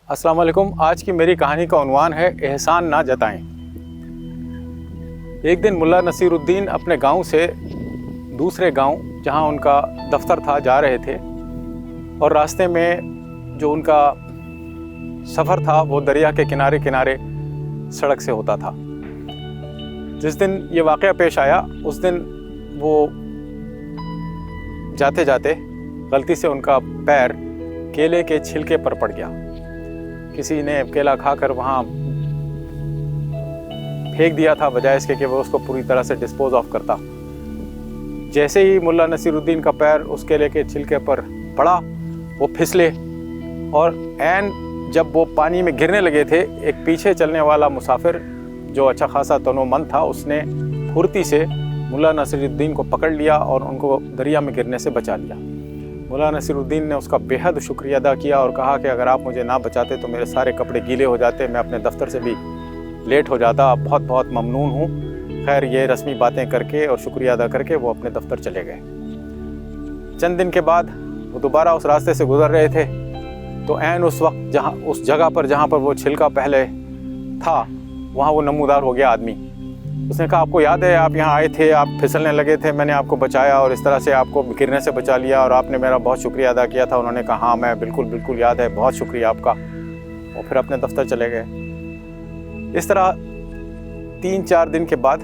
अस्सलाम वालेकुम। आज की मेरी कहानी का उन्वान है एहसान ना जताएं। एक दिन मुल्ला नसीरुद्दीन अपने गांव से दूसरे गांव जहां उनका दफ्तर था जा रहे थे और रास्ते में जो उनका सफ़र था वो दरिया के किनारे किनारे सड़क से होता था। जिस दिन ये वाक़या पेश आया उस दिन वो जाते जाते गलती से उनका पैर केले के छिलके पर पड़ गया। किसी ने केला खाकर वहाँ फेंक दिया था बजाय इसके कि वो उसको पूरी तरह से डिस्पोज ऑफ करता। जैसे ही मुल्ला नसीरुद्दीन का पैर उस केले के छिलके पर पड़ा वो फिसले और ऐन जब वो पानी में गिरने लगे थे, एक पीछे चलने वाला मुसाफिर जो अच्छा खासा तनोमंद था उसने फुर्ती से मुल्ला नसीरुद्दीन को पकड़ लिया और उनको दरिया में गिरने से बचा लिया। मुल्ला नसीरुद्दीन ने उसका बेहद शुक्रिया अदा किया और कहा कि अगर आप मुझे ना बचाते तो मेरे सारे कपड़े गीले हो जाते, मैं अपने दफ्तर से भी लेट हो जाता। आप बहुत बहुत ममनून हूँ। खैर ये रस्मी बातें करके और शुक्रिया अदा करके वो अपने दफ्तर चले गए। चंद दिन के बाद वो दोबारा उस रास्ते से गुजर रहे थे तो ऐन उस वक्त उस जगह पर जहाँ पर वो छिलका पहले था वहाँ वो नमूदार हो गया आदमी। उसने कहा, आपको याद है आप यहाँ आए थे, आप फिसलने लगे थे, मैंने आपको बचाया और इस तरह से आपको गिरने से बचा लिया और आपने मेरा बहुत शुक्रिया अदा किया था। उन्होंने कहा, हाँ मैं बिल्कुल याद है, बहुत शुक्रिया आपका। और फिर अपने दफ्तर चले गए। इस तरह 3-4 दिन के बाद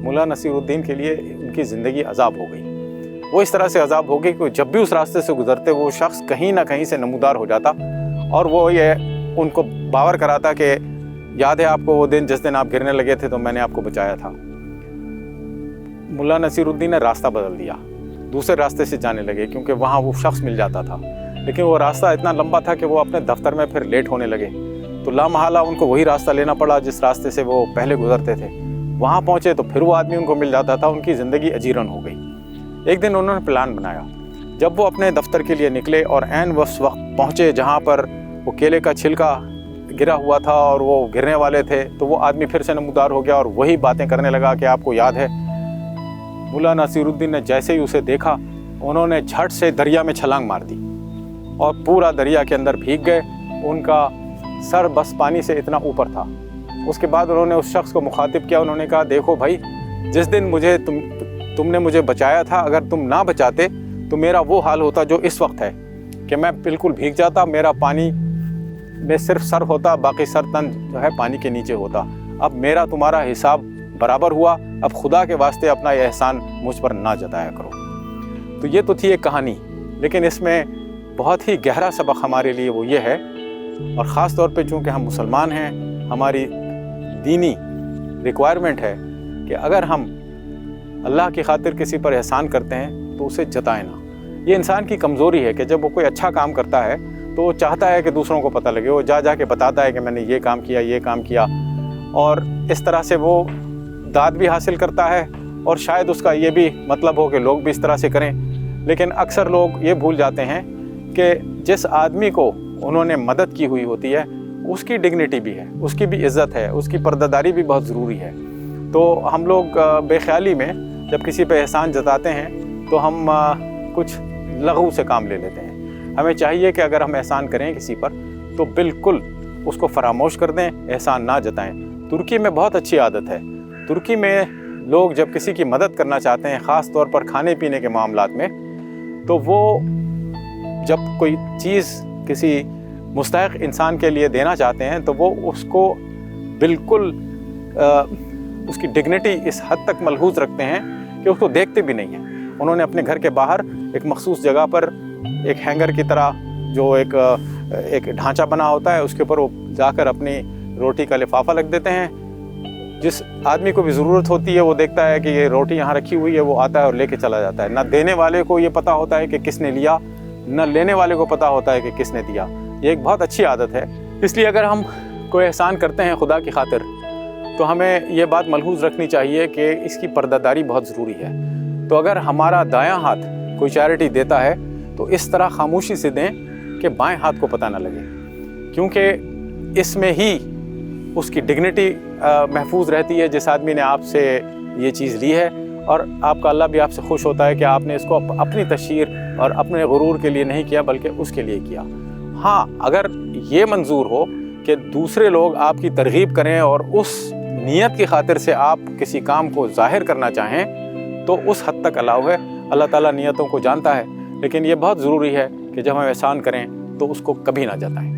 मुल्ला नसीरुद्दीन के लिए उनकी ज़िंदगी अजाब हो गई। वो इस तरह से अजाब हो गई कि जब भी उस रास्ते से गुजरते वो शख्स कहीं ना कहीं से नमूदार हो जाता और वो ये उनको बावर कराता कि याद है आपको वो दिन जिस दिन आप गिरने लगे थे तो मैंने आपको बचाया था। मुल्ला नसीरुद्दीन ने रास्ता बदल दिया, दूसरे रास्ते से जाने लगे क्योंकि वहाँ वो शख्स मिल जाता था। लेकिन वो रास्ता इतना लंबा था कि वो अपने दफ्तर में फिर लेट होने लगे तो लामहला उनको वही रास्ता लेना पड़ा जिस रास्ते से वो पहले गुजरते थे। वहाँ पहुँचे तो फिर वो आदमी उनको मिल जाता था। उनकी ज़िंदगी अजीरन हो गई। एक दिन उन्होंने प्लान बनाया। जब वो अपने दफ्तर के लिए निकले और ऐन उस वक्त पहुँचे जहाँ पर वो केले का छिलका गिरा हुआ था और वो गिरने वाले थे तो वो आदमी फिर से नमूदार हो गया और वही बातें करने लगा कि आपको याद है। मुल्ला नसीरुद्दीन ने जैसे ही उसे देखा उन्होंने झट से दरिया में छलांग मार दी और पूरा दरिया के अंदर भीग गए। उनका सर बस पानी से इतना ऊपर था। उसके बाद उन्होंने उस शख्स को मुखातिब किया। उन्होंने कहा, देखो भाई, जिस दिन तुमने मुझे बचाया था, अगर तुम ना बचाते तो मेरा वो हाल होता जो इस वक्त है कि मैं बिल्कुल भीग जाता, मेरा पानी में सिर्फ सर होता, बाकी सर तन जो है पानी के नीचे होता। अब मेरा तुम्हारा हिसाब बराबर हुआ। अब खुदा के वास्ते अपना यह एहसान मुझ पर ना जताया करो। तो ये तो थी एक कहानी, लेकिन इसमें बहुत ही गहरा सबक हमारे लिए वो ये है, और ख़ास तौर पे चूँकि हम मुसलमान हैं, हमारी दीनी रिक्वायरमेंट है कि अगर हम अल्लाह की खातिर किसी पर एहसान करते हैं तो उसे जताएं ना। ये इंसान की कमज़ोरी है कि जब वो कोई अच्छा काम करता है तो वो चाहता है कि दूसरों को पता लगे। वो जा के बताता है कि मैंने ये काम किया और इस तरह से वो दाद भी हासिल करता है और शायद उसका ये भी मतलब हो कि लोग भी इस तरह से करें। लेकिन अक्सर लोग ये भूल जाते हैं कि जिस आदमी को उन्होंने मदद की हुई होती है उसकी डिग्निटी भी है, उसकी भी इज़्ज़त है, उसकी पर्दादारी भी बहुत ज़रूरी है। तो हम लोग बेख्याली में जब किसी पे एहसान जताते हैं तो हम कुछ लघु से काम ले लेते हैं। हमें चाहिए कि अगर हम एहसान करें किसी पर तो बिल्कुल उसको फरामोश कर दें, एहसान ना जताएं। तुर्की में बहुत अच्छी आदत है। तुर्की में लोग जब किसी की मदद करना चाहते हैं, ख़ास तौर पर खाने पीने के मामलात में, तो वो जब कोई चीज़ किसी मुस्तहिक़ इंसान के लिए देना चाहते हैं तो वो उसको बिल्कुल उसकी डिग्निटी इस हद तक मलहूज़ रखते हैं कि उसको देखते भी नहीं हैं। उन्होंने अपने घर के बाहर एक मखसूस जगह पर एक हैंगर की तरह जो एक ढांचा बना होता है उसके ऊपर वो जाकर अपनी रोटी का लिफाफा रख देते हैं। जिस आदमी को भी ज़रूरत होती है वो देखता है कि ये रोटी यहाँ रखी हुई है, वो आता है और लेके चला जाता है। ना देने वाले को ये पता होता है कि किसने लिया, न लेने वाले को पता होता है कि किसने दिया। ये एक बहुत अच्छी आदत है। इसलिए अगर हम कोई एहसान करते हैं खुदा की खातिर तो हमें ये बात मलहूज़ रखनी चाहिए कि इसकी पर्दादारी बहुत ज़रूरी है। तो अगर हमारा दायां हाथ कोई चैरिटी देता है तो इस तरह खामोशी से दें कि बाएं हाथ को पता ना लगे, क्योंकि इसमें ही उसकी डिग्निटी महफूज रहती है। जिस आदमी ने आपसे ये चीज़ ली है और आपका अल्लाह भी आपसे खुश होता है कि आपने इसको अपनी तशहीर और अपने गुरूर के लिए नहीं किया बल्कि उसके लिए किया। ہاں اگر یہ منظور ہو کہ دوسرے لوگ آپ کی ترغیب کریں اور اس نیت کی خاطر سے آپ کسی کام کو ظاہر کرنا چاہیں تو اس حد تک الاؤ ہے، اللہ تعالیٰ نیتوں کو جانتا ہے، لیکن یہ بہت ضروری ہے کہ جب ہم احسان کریں تو اس کو کبھی نہ جتائیں۔